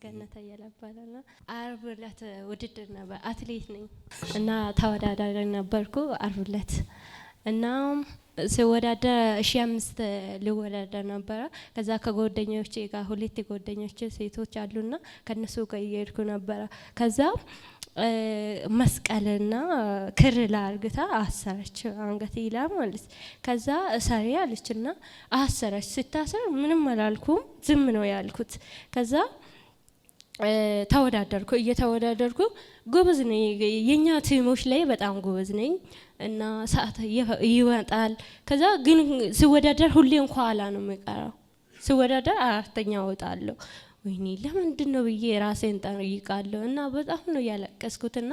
ገነት ያለባለና አርብ ዕለት ውድድር ነበር። አትሌት ነኝ እና ተወዳዳሪ ነበርኩ አርብ ዕለት እና ስወዳደር 1500 ልወዳደር ነበር። ከዛ ከጓደኞቼ ጋር ሁለት ጓደኞቼ ሴቶች አሉና ከነሱ ጋር እየሄድኩ ነበር። ከዛ መስቀልና ክር ላርግታ አሰረች አንገቴ ላይ ማለት። ከዛ ሰሪ አለችና አሰረች። ስታሰር ምንም አላልኩም ዝም ነው ያልኩት። ከዛ ተወዳደርኩ እየተወዳደርኩ ጎበዝ ነኝ የኛ ቲሞች ላይ በጣም ጎበዝ ነኝ እና ሰዓት ይወጣል። ከዛ ግን ስወዳደር ሁሌም ኋላ ነው የምቀረው። ስወዳደር አራተኛ ወጣለሁ። ወይኔ ለምንድን ነው ብዬ ራሴን ጠይቃለሁ እና በጣም ነው ያለቀስኩትና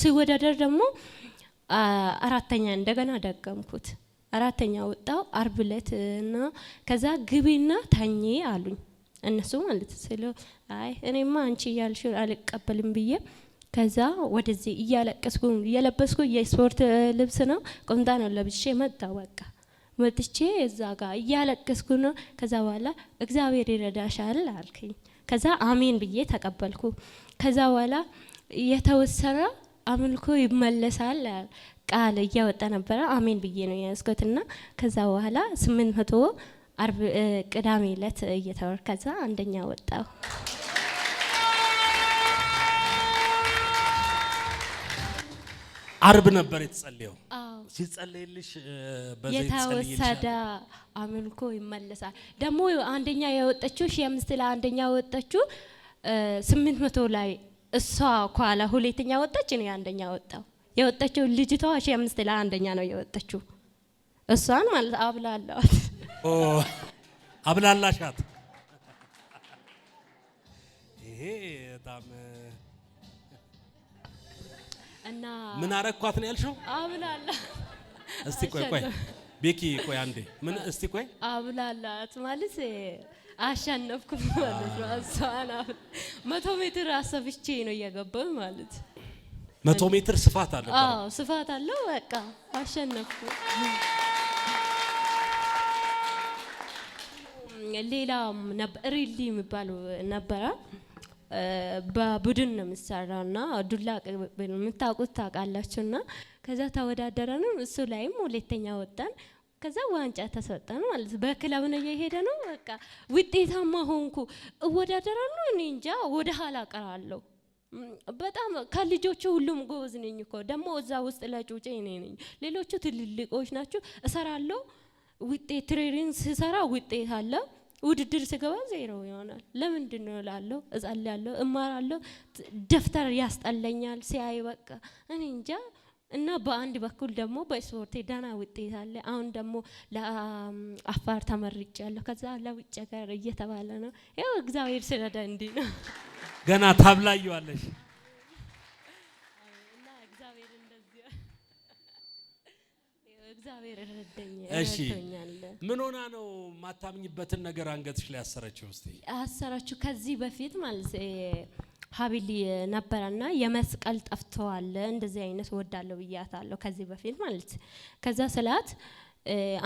ስወዳደር ደግሞ አራተኛ እንደገና ደገምኩት። አራተኛ ወጣው አርብ ዕለት እና ከዛ ግቢና ተኚ አሉኝ እነሱ ማለት ስለው አይ እኔማ አንቺ ያልሽው አልቀበልም ብዬ ከዛ ወደዚህ እያለቀስኩ እየለበስኩ የስፖርት ልብስ ነው ቁምጣ ነው ለብሼ መጣሁ። በቃ መጥቼ እዛ ጋር እያለቀስኩ ነው። ከዛ በኋላ እግዚአብሔር ይረዳሻል አልከኝ። ከዛ አሜን ብዬ ተቀበልኩ። ከዛ በኋላ የተወሰነ አምልኮ ይመለሳል ቃል እያወጣ ነበር። አሜን ብዬ ነው ያስኩትና ከዛ በኋላ 800 አርብ ቅዳሜ ዕለት እየተወርከዛ አንደኛ ወጣው። አርብ ነበር የተጸለየው። ሲጸለይልሽ በዘይት የተወሰደ አምልኮ ይመለሳል። ደግሞ አንደኛ የወጣችው 1500 ላይ አንደኛ ወጣችው 800 ላይ እሷ ኳላ ሁለተኛ ወጣች እኔ አንደኛ ወጣው። የወጣችው ልጅቷ 1500 ላይ አንደኛ ነው የወጣችው። እሷን ማለት አብላላት አብላላሻት። ይሄ በጣም እና ምን አረኳት ነው ያልሽው? አብላላ እስቲ ቆይ ቤኪ ቆይ አንዴ ምን እስቲ ቆይ አብላላት ማለት አሸነፍኩ ማለት ነው። አሳና 100 ሜትር አሰብቼ ነው የገባው ማለት 100 ሜትር ስፋት አለው። አዎ ስፋት አለው። በቃ አሸነፍኩ። ሌላም ሪሊ የሚባለው ነበረ። በቡድን ነው የምሰራውና ዱላ የምታውቁት ታውቃላችሁና ከዛ ተወዳደረን እሱ ላይም ሁለተኛ ወጣን። ከዛ ዋንጫ ተሰጠን ማለት በክለብ ነው የሄደ ነው። በቃ ውጤታማ ሆንኩ። እወዳደራለሁ እኔ እንጃ ወደ ኋላ ቀራለሁ። በጣም ከልጆቹ ሁሉም ጎበዝ ነኝ እኮ ደግሞ እዛ ውስጥ ለጩጬ እኔ ነኝ። ሌሎቹ ትልልቆች ናቸው። እሰራለሁ ውጤት ትሬኒንግ ስሰራ ውጤት አለ። ውድድር ስገባ ዜሮ ይሆናል። ለምንድን ነው እላለሁ፣ እጸልያለሁ፣ እማራለሁ። ደፍተር ያስጠለኛል ሲያይ በቃ እኔ እንጃ። እና በአንድ በኩል ደግሞ በስፖርቴ ደህና ውጤት አለ። አሁን ደግሞ ለአፋር ተመርጫለሁ። ከዛ ለውጭ ሀገር እየተባለ ነው። ያው እግዚአብሔር ስለዳ እንዲህ ነው። ገና ታብላዩዋለሽ። እና እግዚአብሔር እንደዚህ እግዚአብሔር ረደኛል። እሺ ምን ሆና ነው ማታምኝበትን ነገር አንገትሽ ላይ ያሰረችው? እስቲ አሰረችው ከዚህ በፊት ማለት ሀቢል ነበርና የመስቀል ጠፍቷል እንደዚህ አይነት ወዳለው ብያታለሁ ከዚህ በፊት ማለት። ከዛ ስላት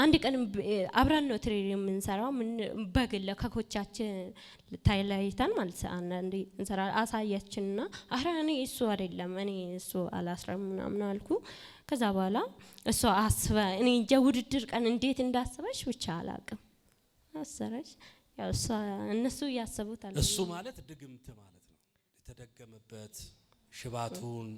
አንድ ቀን አብራን ነው ትሬኒንግ የምንሰራው ምን በግል ከኮቻችን ታይላይታን ማለት አንዴ እንሰራ አሳያችንና አረ እኔ እሱ አይደለም እኔ እሱ አላስረም ምናምን አልኩ። ከዛ በኋላ እሷ አስበ እኔ እንጃ ውድድር ቀን እንዴት እንዳሰበች ብቻ አላቅም አሰረች። ያው እሷ እነሱ ያሰቡት አለ እሱ ማለት ድግምት ማለት ነው የተደገመበት ሽባቱን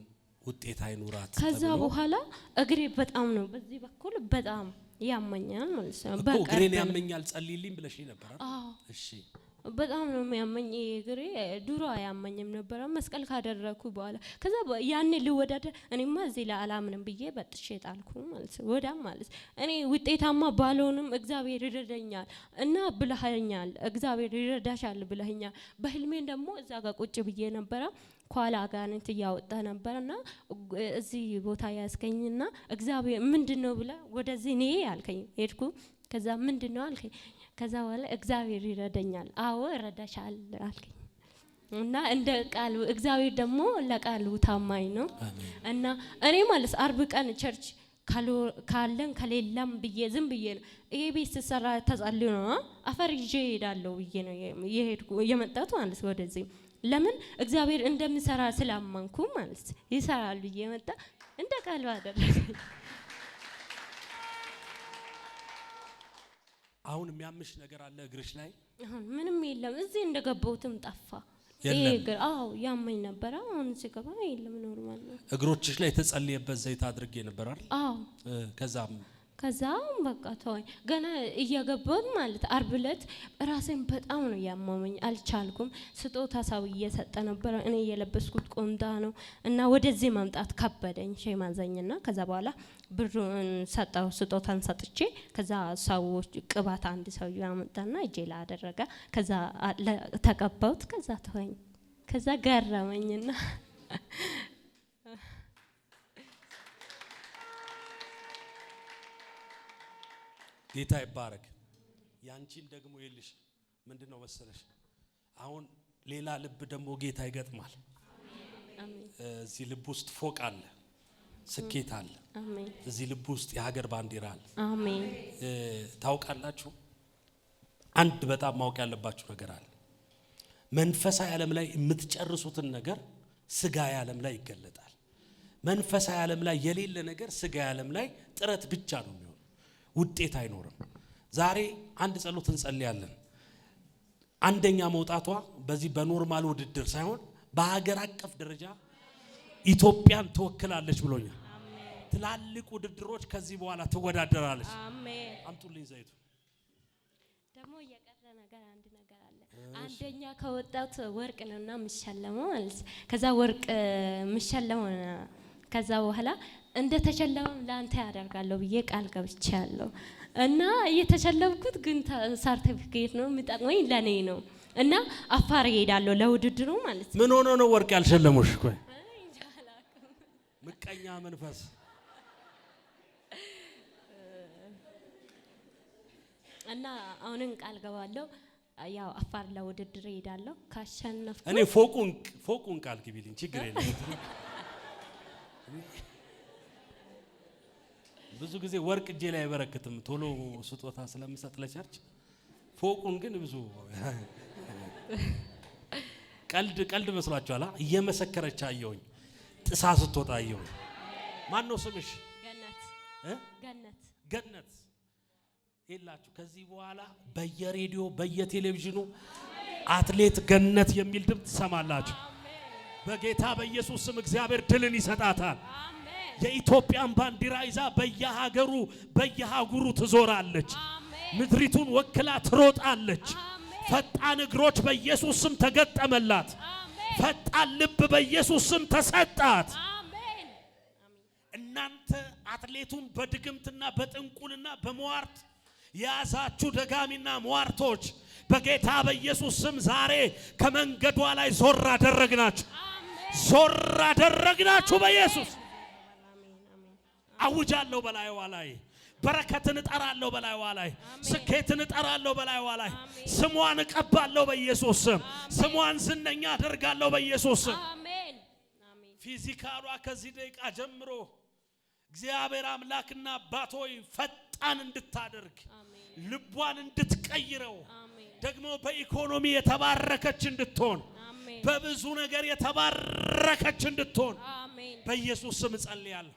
ውጤት አይኑራት። ከዛ በኋላ እግሬ በጣም ነው በዚህ በኩል በጣም ያመኛል ማለት ነው። በቃ እግሬን ያመኛል ጸልይልኝ ብለሽ ነበር አይደል? እሺ በጣም ነው የሚያመኝ እግሬ። ድሮ አያመኝም ነበር መስቀል ካደረኩ በኋላ። ከዛ ያኔ ልወዳደር እኔማ እዚህ ለዓላምንም ብዬ በጥሼ ጣልኩ ማለት ወዳም ማለት እኔ ውጤታማ ባልሆንም እግዚአብሔር ይረዳኛል እና ብለኸኛል እግዚአብሔር ይረዳሻል ብለኸኛል። በህልሜን ደግሞ እዛ ጋር ቁጭ ብዬ ነበር ኳላ ጋንት ያወጣ ነበርና እዚህ ቦታ ያስከኝና እግዚአብሔር ምንድነው ብለ ወደዚህ ነይ አልከኝ። ሄድኩ። ከዛ ምንድነው አልከኝ። ከዛ በኋላ እግዚአብሔር ይረዳኛል። አዎ ይረዳሻል አልከኝ። እና እንደ ቃሉ እግዚአብሔር ደግሞ ለቃሉ ታማኝ ነው። እና እኔ ማለት አርብ ቀን ቸርች ካለን ከሌለም ብዬ ዝም ብዬ ነው ይሄ ቤት ሲሰራ ተጸልዮ ነው አፈር ይዤ እሄዳለሁ ብዬ ነው የሄድኩ የመጣሁት ማለት ወደዚህ። ለምን እግዚአብሔር እንደሚሰራ ስላመንኩ ማለት ይሰራል ብዬ መጣ እንደ ቃሉ አደረገኝ። አሁን የሚያምሽ ነገር አለ እግርሽ ላይ? አሁን ምንም የለም። እዚህ እንደገባሁትም ጠፋ። አዎ ያመኝ ነበር። አሁን ሲገባ የለም ኖርማል ነው። እግሮችሽ ላይ ተጸልየበት ዘይት አድርጌ ነበር አይደል? አዎ። ከዛም በቃ ተወኝ። ገና እየገባሁት ማለት ዓርብ ዕለት ራሴን በጣም ነው ያመመኝ፣ አልቻልኩም። ስጦታ ሰው እየሰጠ ነበር፣ እኔ የለበስኩት ቆንዳ ነው እና ወደዚህ መምጣት ከበደኝ ሸማዘኝና ከዛ በኋላ ብሩን ሰጣው፣ ስጦታን ሰጥቼ ከዛ ሰዎች ቅባት አንድ ሰው ያመጣና እጄ ላይ አደረገ። ከዛ ተቀባሁት። ከዛ ተወኝ። ከዛ ገረመኝና ጌታ ይባረክ። ያንቺን ደግሞ ይልሽ ምንድነው መሰለሽ አሁን ሌላ ልብ ደግሞ ጌታ ይገጥማል። አሜን። እዚህ ልብ ውስጥ ፎቅ አለ፣ ስኬት አለ። አሜን። እዚህ ልብ ውስጥ የሀገር ባንዲራ አለ። አሜን። ታውቃላችሁ አንድ በጣም ማወቅ ያለባችሁ ነገር አለ። መንፈሳዊ ዓለም ላይ የምትጨርሱትን ነገር ስጋዊ ዓለም ላይ ይገለጣል። መንፈሳዊ ዓለም ላይ የሌለ ነገር ስጋዊ ዓለም ላይ ጥረት ብቻ ነው የሚሆነው፣ ውጤት አይኖርም። ዛሬ አንድ ጸሎት እንጸልያለን። አንደኛ መውጣቷ በዚህ በኖርማል ውድድር ሳይሆን በሀገር አቀፍ ደረጃ ኢትዮጵያን ትወክላለች ብሎኛል። ትላልቅ ውድድሮች ከዚህ በኋላ ትወዳደራለች። አሜን። አምጡልኝ ዘይቱ። ደግሞ የቀረ ነገር አንድ ነገር አለ። አንደኛ ከወጣት ወርቅ ነውና ምሸለመው ማለት ከዛ ወርቅ ምሸለመው ከዛ በኋላ እንደ ተሸለመም ላንተ ያደርጋለሁ ብዬ ቃል ገብቻለሁ እና እየተሸለምኩት ግን ሰርቲፊኬት ነው የሚጠቅመኝ ለኔ ነው እና አፋር እሄዳለሁ ለውድድሩ ማለት ነው። ምን ሆኖ ነው ወርቅ ያልሸለሙሽ? ቆይ ምቀኛ መንፈስ እና አሁንን ቃል ገባለሁ ያው አፋር ለውድድር እሄዳለሁ ካሸነፍኩ እኔ ፎቁን ቃል ግቢልኝ ችግር የለም። ብዙ ጊዜ ወርቅ እጄ ላይ አይበረክትም ቶሎ ስጦታ ስለምሰጥ ለቸርች። ፎቁን ግን ብዙ ቀልድ መስሏችኋል? እየመሰከረች አየሁኝ፣ ጥሳ ስትወጣ አየሁኝ። ማን ነው ስምሽ? ገነት ይላችሁ። ከዚህ በኋላ በየሬዲዮ በየቴሌቪዥኑ አትሌት ገነት የሚል ድምፅ ትሰማላችሁ። በጌታ በኢየሱስ ስም እግዚአብሔር ድልን ይሰጣታል። የኢትዮጵያን ባንዲራ ይዛ በየሀገሩ ትዞራለች። ምድሪቱን ወክላ ትሮጣለች። ፈጣን እግሮች በኢየሱስ ስም ተገጠመላት። ፈጣን ልብ በኢየሱስ ስም ተሰጣት። እናንተ አትሌቱን በድግምትና በጥንቁልና በመዋርት ያዛችሁ ደጋሚና መዋርቶች በጌታ በኢየሱስ ስም ዛሬ ከመንገዷ ላይ ዞር አደረግናችሁ በኢየሱስ አውጃለሁ። በላይዋ ላይ በረከትን እጠራለሁ፣ በላይዋ ላይ ስኬትን እጠራለሁ፣ በላይዋ ላይ ስሟን እቀባለሁ በኢየሱስ ስም። ስሟን ዝነኛ አደርጋለሁ በኢየሱስ ስም። አሜን። ፊዚካሏ ከዚህ ደቂቃ ጀምሮ እግዚአብሔር አምላክና አባት ሆይ ፈጣን እንድታደርግ ልቧን እንድትቀይረው ደግሞ በኢኮኖሚ የተባረከች እንድትሆን በብዙ ነገር የተባረከች እንድትሆን በኢየሱስ ስም ጸልያለሁ።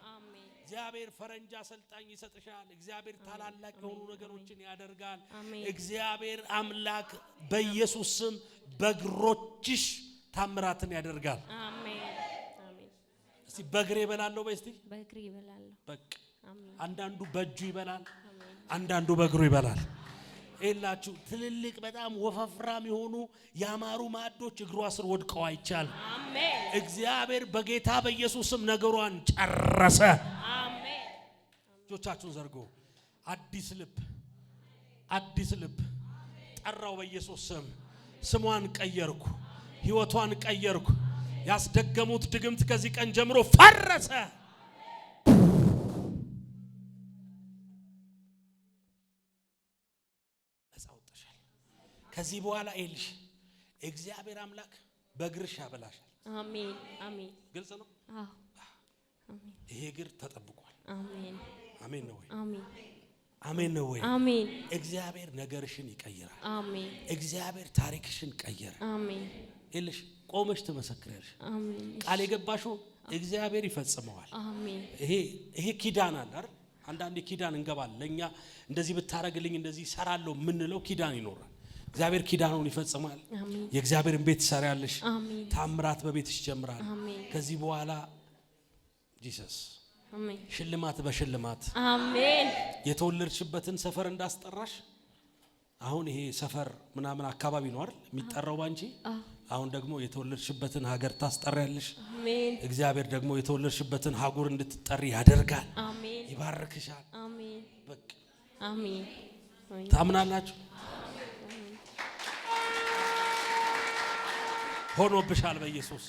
እግዚአብሔር ፈረንጅ አሰልጣኝ ይሰጥሻል። እግዚአብሔር ታላላቅ የሆኑ ነገሮችን ያደርጋል። እግዚአብሔር አምላክ በኢየሱስ ስም በእግሮችሽ ታምራትን ያደርጋል። አሜን አሜን። እስቲ በእግሬ እበላለሁ በይ እስቲ። በእግሬ እበላለሁ። በቃ አንዳንዱ በእጁ ይበላል፣ አንዳንዱ በእግሩ ይበላል። ይላችሁ ትልልቅ በጣም ወፈፍራም የሆኑ ያማሩ ማዕዶች እግሯ ስር ወድቀው አይቻል። አሜን። እግዚአብሔር በጌታ በኢየሱስ ስም ነገሯን ጨረሰ። አሜን። እጆቻችሁን ዘርጎ አዲስ ልብ ጠራው በኢየሱስ ስም። ስሟን ቀየርኩ፣ ህይወቷን ቀየርኩ። ያስደገሙት ድግምት ከዚህ ቀን ጀምሮ ፈረሰ። ከዚህ በኋላ ኤልሽ እግዚአብሔር አምላክ በእግርሽ ያበላሻል። አሜን አሜን። ግልጽ ነው። አዎ አሜን። ይሄ እግር ተጠብቋል። አሜን አሜን ነው ወይ? አሜን አሜን ነው ወይ? አሜን። እግዚአብሔር ነገርሽን ይቀይራል። አሜን። እግዚአብሔር ታሪክሽን ቀየረ። አሜን። ኤልሽ ቆመሽ ትመሰክሪያለሽ። አሜን። ቃል የገባሽው እግዚአብሔር ይፈጽመዋል። አሜን። ይሄ ኪዳን አለ አይደል? አንዳንዴ ኪዳን እንገባለን። ለኛ እንደዚህ ብታረግልኝ እንደዚህ ሰራለሁ ምንለው ኪዳን ይኖራል። እግዚአብሔር ኪዳኑን ይፈጽማል። የእግዚአብሔርን ቤት ትሰሪያለሽ። ታምራት በቤትሽ ይጀምራል። ከዚህ በኋላ ጂሰስ አሜን። ሽልማት በሽልማት አሜን። የተወለድሽበትን ሰፈር እንዳስጠራሽ አሁን ይሄ ሰፈር ምናምን አካባቢ ነው አይደል የሚጠራው ባንቺ። አሁን ደግሞ የተወለድሽበትን ሀገር ታስጠሪያለሽ። አሜን። እግዚአብሔር ደግሞ የተወለድሽበትን ሀገር እንድትጠሪ ያደርጋል። አሜን። ይባርክሻል። አሜን። በቃ አሜን። ታምናላችሁ? ሆኖብሻል በኢየሱስ